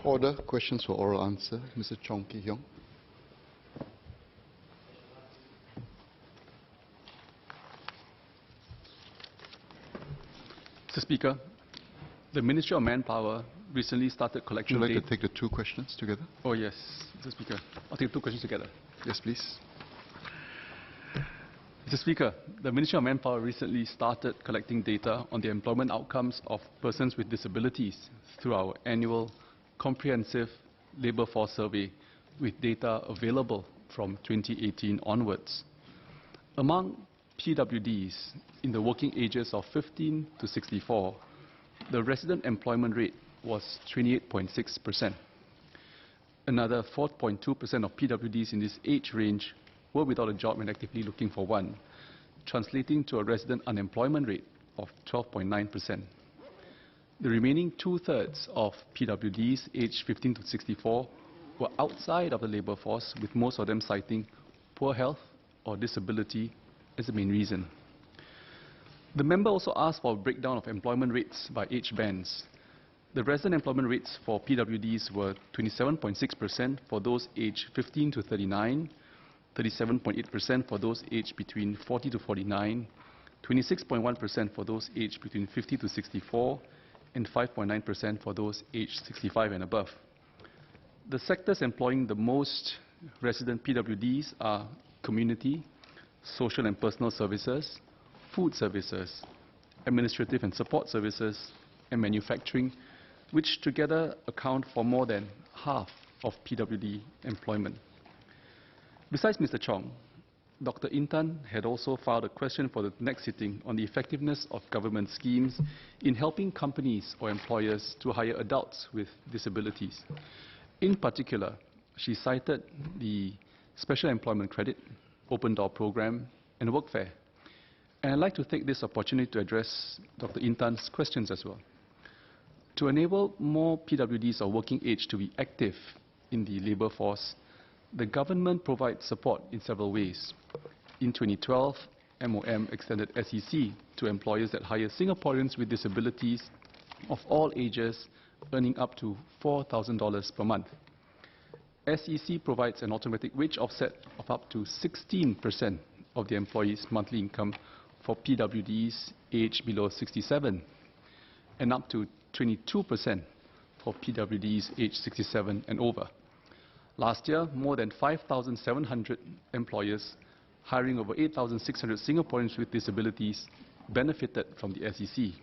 Order. Questions for oral answer. Mr. Chong Ki-hyong. Mr. Speaker, the Ministry of Manpower recently started collecting Would you data. like to take the two questions together? Oh yes, Mr. Speaker. I'll take the two questions together. Yes, please. Mr. Speaker, the Ministry of Manpower recently started collecting data on the employment outcomes of persons with disabilities through our annual comprehensive labour force survey with data available from 2018 onwards. Among PWDs in the working ages of 15 to 64, the resident employment rate was 28.6%. Another 4.2% of PWDs in this age range were without a job and actively looking for one, translating to a resident unemployment rate of 12.9%. The remaining two-thirds of PWDs aged 15 to 64 were outside of the labour force, with most of them citing poor health or disability as the main reason. The member also asked for a breakdown of employment rates by age bands. The resident employment rates for PWDs were 27.6% for those aged 15 to 39, 37.8% for those aged between 40 to 49, 26.1% for those aged between 50 to 64, and 5.9% for those aged 65 and above. The sectors employing the most resident PWDs are community, social and personal services, food services, administrative and support services, and manufacturing, which together account for more than half of PWD employment. Besides Mr. Chong, Dr. Intan had also filed a question for the next sitting on the effectiveness of government schemes in helping companies or employers to hire adults with disabilities. In particular, she cited the Special Employment Credit, Open Door Program, and Workfare. And I'd like to take this opportunity to address Dr. Intan's questions as well. To enable more PWDs of working age to be active in the labour force, the government provides support in several ways. In 2012, MOM extended SEC to employers that hire Singaporeans with disabilities of all ages earning up to $4,000 per month. SEC provides an automatic wage offset of up to 16% of the employee's monthly income for PWDs aged below 67 and up to 22% for PWDs aged 67 and over. Last year, more than 5,700 employers hiring over 8,600 Singaporeans with disabilities benefited from the SEC.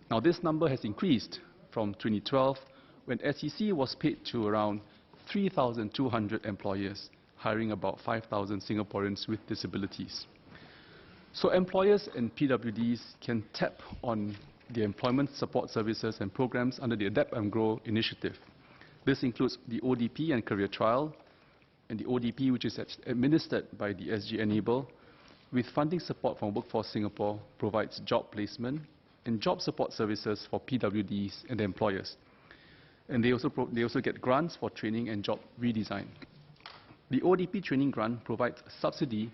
Now, this number has increased from 2012, when SEC was paid to around 3,200 employers hiring about 5,000 Singaporeans with disabilities. So employers and PWDs can tap on the employment support services and programs under the Adapt and Grow initiative. This includes the ODP and Career Trial, and the ODP, which is administered by the SG Enable, with funding support from Workforce Singapore, provides job placement and job support services for PWDs and their employers. And they also get grants for training and job redesign. The ODP training grant provides a subsidy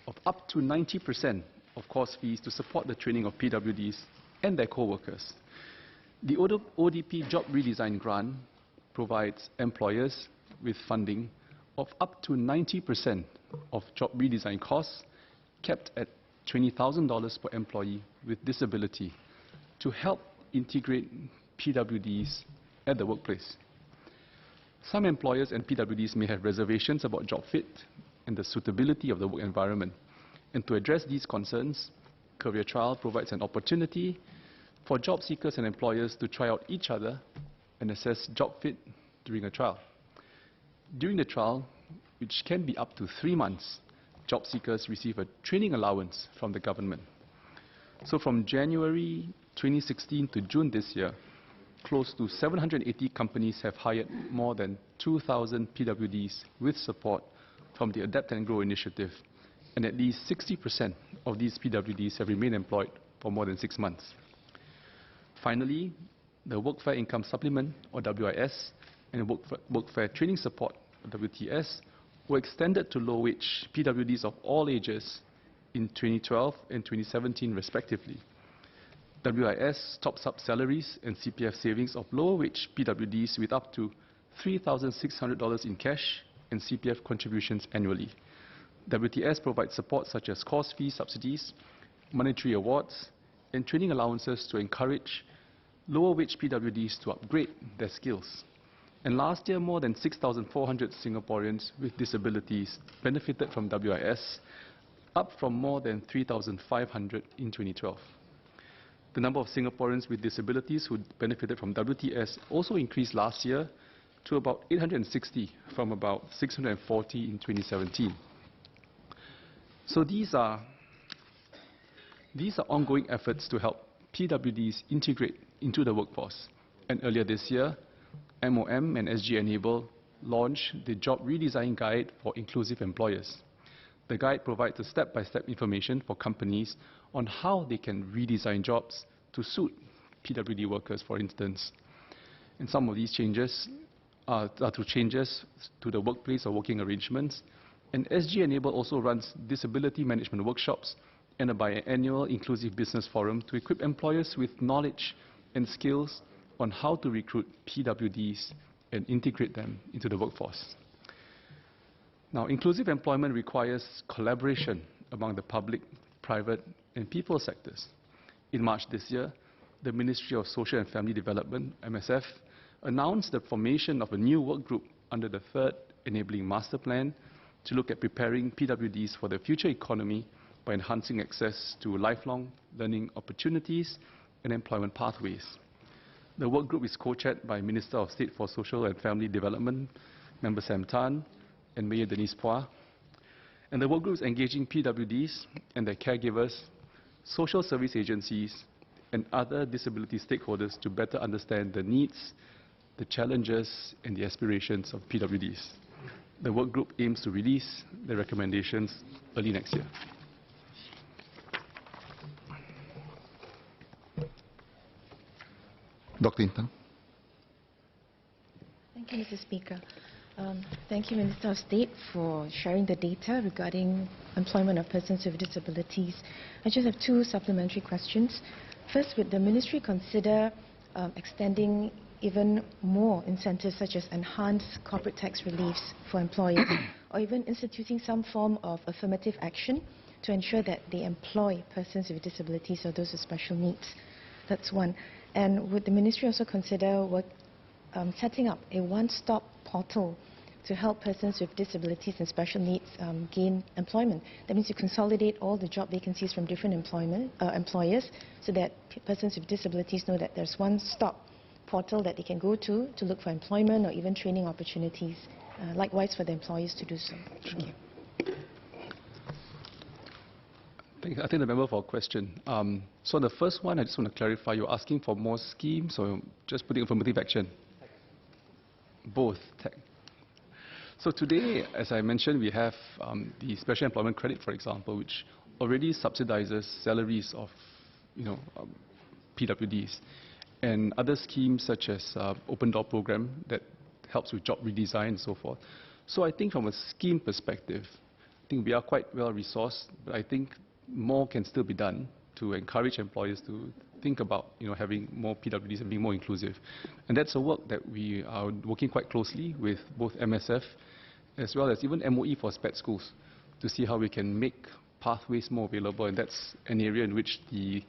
of up to 90% of course fees to support the training of PWDs and their co-workers. The ODP job redesign grant provides employers with funding of up to 90% of job redesign costs, kept at $20,000 per employee with disability, to help integrate PWDs at the workplace. Some employers and PWDs may have reservations about job fit and the suitability of the work environment. And to address these concerns, Career Trial provides an opportunity for job seekers and employers to try out each other and assess job fit during a trial. During the trial, which can be up to 3 months, job seekers receive a training allowance from the government. So from January 2016 to June this year, close to 780 companies have hired more than 2,000 PWDs with support from the Adapt and Grow initiative, and at least 60% of these PWDs have remained employed for more than 6 months. Finally, the Workfare Income Supplement, or WIS, and Workfare Training Support, or WTS, were extended to low-wage PWDs of all ages in 2012 and 2017, respectively. WIS tops up salaries and CPF savings of lower-wage PWDs with up to $3,600 in cash and CPF contributions annually. WTS provides support such as course fee subsidies, monetary awards, and training allowances to encourage lower-wage PWDs to upgrade their skills. And last year, more than 6,400 Singaporeans with disabilities benefited from WIS, up from more than 3,500 in 2012. The number of Singaporeans with disabilities who benefited from WTS also increased last year to about 860 from about 640 in 2017. So these are ongoing efforts to help PWDs integrate into the workforce. And earlier this year, MOM and SG Enable launched the Job Redesign Guide for Inclusive Employers. The guide provides a step-by-step information for companies on how they can redesign jobs to suit PWD workers, for instance. And some of these changes are to changes to the workplace or working arrangements. And SG Enable also runs disability management workshops and a biannual inclusive business forum to equip employers with knowledge and skills on how to recruit PWDs and integrate them into the workforce. Now, inclusive employment requires collaboration among the public, private, and people sectors. In March this year, the Ministry of Social and Family Development, MSF, announced the formation of a new work group under the Third Enabling Master Plan to look at preparing PWDs for the future economy by enhancing access to lifelong learning opportunities and employment pathways. The work group is co-chaired by Minister of State for Social and Family Development, Member Sam Tan, and Mayor Denise Phua. And the work group is engaging PWDs and their caregivers, social service agencies, and other disability stakeholders to better understand the needs, the challenges, and the aspirations of PWDs. The work group aims to release the recommendations early next year. Dr. Intang. Thank you, Mr. Speaker. Thank you, Minister of State, for sharing the data regarding employment of persons with disabilities. I just have two supplementary questions. First, would the Ministry consider extending even more incentives such as enhanced corporate tax reliefs for employers or even instituting some form of affirmative action to ensure that they employ persons with disabilities or those with special needs? That's one. And would the Ministry also consider setting up a one-stop portal to help persons with disabilities and special needs gain employment? That means you consolidate all the job vacancies from different employers so that persons with disabilities know that there's one-stop portal that they can go to look for employment or even training opportunities. Likewise for the employees to do so. Thank you. I think the member for a question. So on the first one, I just want to clarify, you're asking for more schemes or just putting affirmative action? Both. So today, as I mentioned, we have the Special Employment Credit, for example, which already subsidizes salaries of PWDs, and other schemes such as Open Door Program that helps with job redesign and so forth. So I think from a scheme perspective, I think we are quite well resourced, but I think more can still be done to encourage employers to think about having more PWDs and being more inclusive. And that's a work that we are working quite closely with both MSF as well as even MOE for SPED schools to see how we can make pathways more available, and that's an area in which the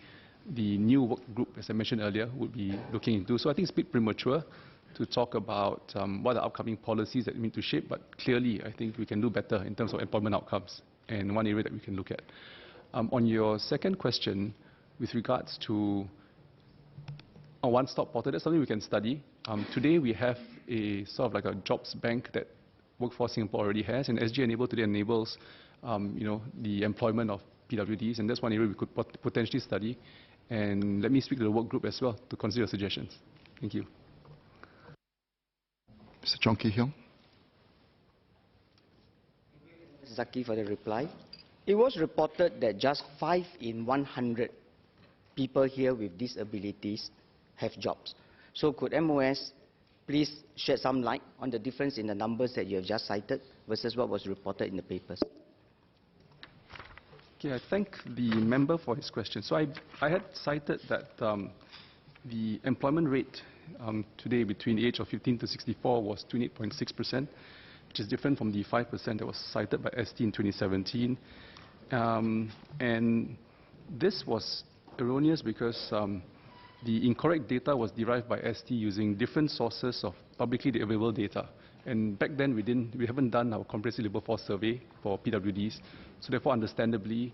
new work group, as I mentioned earlier, would be looking into. So I think it's a bit premature to talk about what are upcoming policies that we need to shape, but clearly I think we can do better in terms of employment outcomes, and one area that we can look at. On your second question, with regards to a one-stop portal, that's something we can study. Today we have a sort of like a jobs bank that Workforce Singapore already has, and SG Enable today enables the employment of PWDs, and that's one area we could potentially study. And let me speak to the work group as well to consider suggestions. Thank you. Mr. Chong Ki Hyong. Zaqy, for the reply. It was reported that just 5 in 100 people here with disabilities have jobs. So could MOS please shed some light on the difference in the numbers that you have just cited versus what was reported in the papers? Okay, I thank the member for his question. So I had cited that the employment rate today between the age of 15 to 64 was 28.6%, which is different from the 5% that was cited by ST in 2017. And this was erroneous because the incorrect data was derived by ST using different sources of publicly available data. And back then, we haven't done our comprehensive labor force survey for PWDs, so therefore, understandably,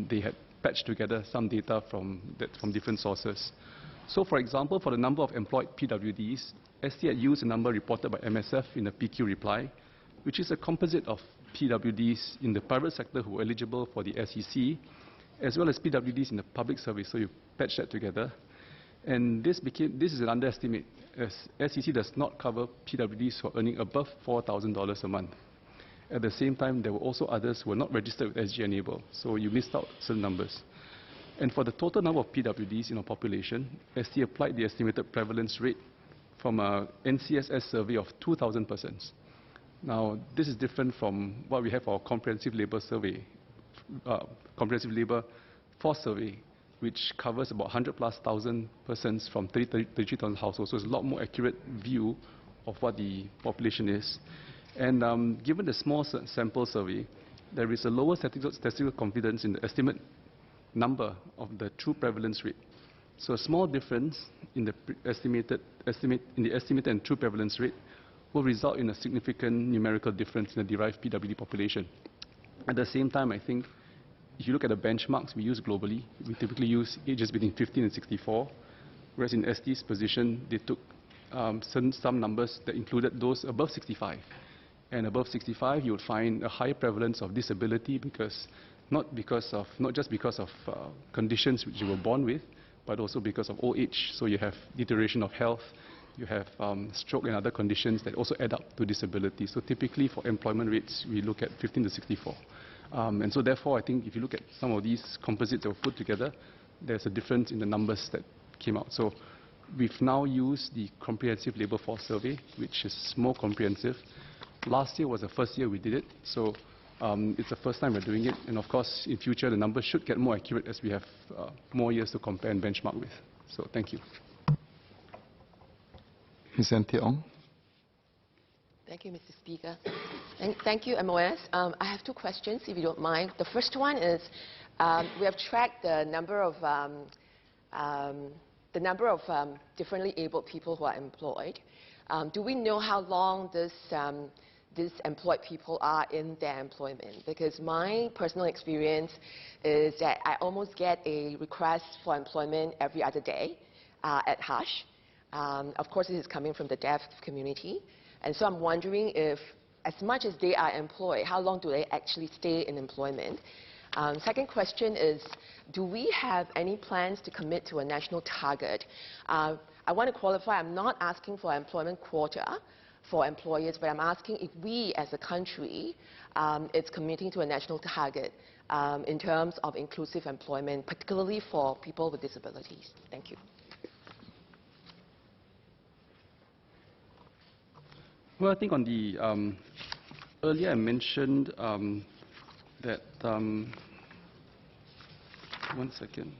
they had patched together some data from different sources. So, for example, for the number of employed PWDs, ST had used a number reported by MSF in a PQ reply, which is a composite of PWDs in the private sector who were eligible for the SEC, as well as PWDs in the public service. So you patch that together. And this is an underestimate, as SEC does not cover PWDs who are earning above $4,000 a month. At the same time, there were also others who were not registered with SG Enable, so you missed out certain numbers. And for the total number of PWDs in our population, ST applied the estimated prevalence rate from a NCSS survey of 2,000 persons. Now, this is different from what we have for our comprehensive labor survey, comprehensive labor force survey, which covers about 100,000+ persons from 33,000 households. So it's a lot more accurate view of what the population is. And given the small sample survey, there is a lower statistical confidence in the estimate number of the true prevalence rate. So a small difference in the estimated and true prevalence rate will result in a significant numerical difference in the derived PWD population. At the same time, I think if you look at the benchmarks we use globally, we typically use ages between 15 and 64, whereas in ST's position, they took some numbers that included those above 65. And above 65, you would find a higher prevalence of disability because not just because of conditions which you were born with, but also because of old age. So you have deterioration of health, you have stroke and other conditions that also add up to disability. So typically for employment rates, we look at 15 to 64. And so therefore, I think if you look at some of these composites that were put together, there's a difference in the numbers that came out. So we've now used the comprehensive labor force survey, which is more comprehensive. Last year was the first year we did it, so it's the first time we're doing it. And of course, in future, the numbers should get more accurate as we have more years to compare and benchmark with. So thank you. Ms. Anthea Ong. Thank you, Mr. Speaker. Thank you, MOS. I have two questions, if you don't mind. The first one is, we have tracked the number of differently abled people who are employed. Do we know how long these employed people are in their employment? Because my personal experience is that I almost get a request for employment every other day at Hush. Of course, this is coming from the deaf community. And so I'm wondering if, as much as they are employed, how long do they actually stay in employment? Second question is, do we have any plans to commit to a national target? I want to qualify, I'm not asking for employment quota for employers, but I'm asking if we as a country is committing to a national target in terms of inclusive employment, particularly for people with disabilities. Thank you. Well, I think on the earlier I mentioned that 1 second.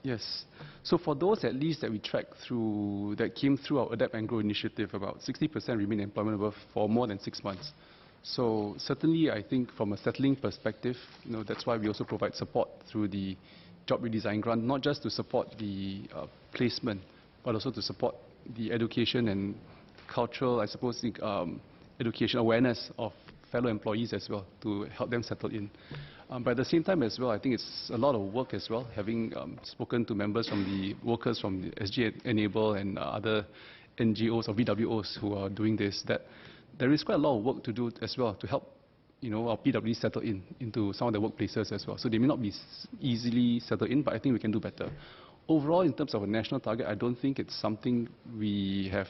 Yes. So for those at least that we tracked through, that came through our Adapt and Grow initiative, about 60% remain in employment for more than 6 months. So certainly, I think from a settling perspective, that's why we also provide support through the job redesign grant, not just to support the placement, but also to support the education and cultural, I suppose, education awareness of fellow employees as well, to help them settle in. But at the same time as well, I think it's a lot of work as well, having spoken to members from the workers from the SG Enable and other NGOs or VWOs who are doing this, that there is quite a lot of work to do as well to help our PWDs settle into some of the workplaces as well. So they may not be easily settled in, but I think we can do better. Overall, in terms of a national target, I don't think it's something we have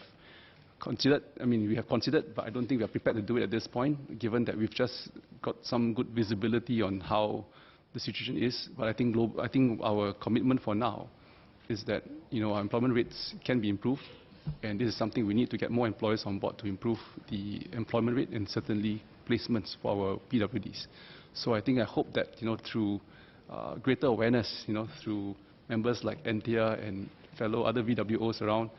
considered, we have considered, but I don't think we are prepared to do it at this point, given that we've just got some good visibility on how the situation is. But I think our commitment for now is that, our employment rates can be improved, and this is something we need to get more employers on board to improve the employment rate and certainly placements for our PWDs. So I hope that, through greater awareness, through members like Anthea and fellow other VWOs around,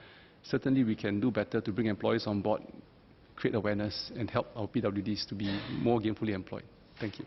certainly we can do better to bring employers on board, create awareness, and help our PWDs to be more gainfully employed. Thank you.